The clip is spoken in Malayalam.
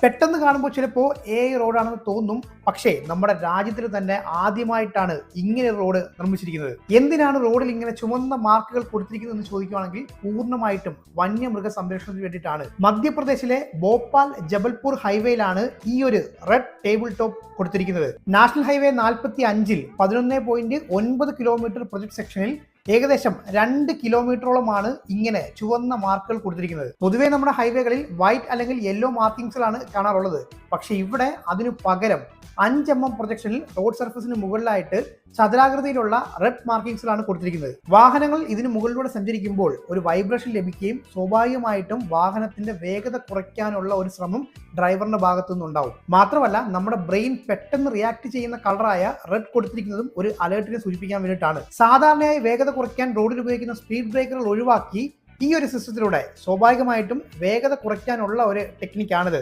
പെട്ടെന്ന് കാണുമ്പോൾ ചിലപ്പോൾ റോഡാണെന്ന് തോന്നും. പക്ഷേ നമ്മുടെ രാജ്യത്തിൽ തന്നെ ആദ്യമായിട്ടാണ് ഇങ്ങനെ റോഡ് നിർമ്മിച്ചിരിക്കുന്നത്. എന്തിനാണ് റോഡിൽ ഇങ്ങനെ ചുവന്ന മാർക്കുകൾ കൊടുത്തിരിക്കുന്നത് എന്ന് ചോദിക്കുകയാണെങ്കിൽ പൂർണ്ണമായിട്ടും വന്യമൃഗ സംരക്ഷണത്തിന് വേണ്ടിയിട്ടാണ്. മധ്യപ്രദേശിലെ ഭോപ്പാൽ ജബൽപൂർ ഹൈവേയിലാണ് ഈ ഒരു റെഡ് ടേബിൾ ടോപ്പ് കൊടുത്തിരിക്കുന്നത്. നാഷണൽ ഹൈവേ 45-ൽ 11.9 കിലോമീറ്റർ പ്രൊജക്ട് സെക്ഷനിൽ ഏകദേശം 2 കിലോമീറ്ററോളമാണ് ഇങ്ങനെ ചുവന്ന മാർക്കുകൾ കൊടുത്തിരിക്കുന്നത്. പൊതുവേ നമ്മുടെ ഹൈവേകളിൽ വൈറ്റ് അല്ലെങ്കിൽ യെല്ലോ മാർക്കിങ്സുകളാണ് കാണാറുള്ളത്. പക്ഷെ ഇവിടെ അതിനു പകരം 5 mm പ്രൊജക്ഷനിൽ റോഡ് സർഫസിന് മുകളിലായിട്ട് ചതുരാകൃതിയിലുള്ള റെഡ് മാർക്കിങ്സുകളാണ് കൊടുത്തിരിക്കുന്നത്. വാഹനങ്ങൾ ഇതിന് മുകളിലൂടെ സഞ്ചരിക്കുമ്പോൾ ഒരു വൈബ്രേഷൻ ലഭിക്കുകയും സ്വാഭാവികമായിട്ടും വാഹനത്തിന്റെ വേഗത കുറയ്ക്കാനുള്ള ഒരു ശ്രമം ഡ്രൈവറിന്റെ ഭാഗത്തുനിന്നുണ്ടാവും. മാത്രമല്ല നമ്മുടെ ബ്രെയിൻ പെട്ടെന്ന് റിയാക്ട് ചെയ്യുന്ന കളറായ റെഡ് കൊടുത്തിരിക്കുന്നതും ഒരു അലേർട്ടിനെ സൂചിപ്പിക്കാൻ വേണ്ടിയിട്ടാണ്. സാധാരണയായി വേഗത കുറയ്ക്കാൻ റോഡിൽ ഉപയോഗിക്കുന്ന സ്പീഡ് ബ്രേക്കറുകൾ ഒഴിവാക്കി ഈ ഒരു സിസ്റ്റത്തിലൂടെ സ്വാഭാവികമായിട്ടും വേഗത കുറയ്ക്കാനുള്ള ഒരു ടെക്നിക്കാണിത്.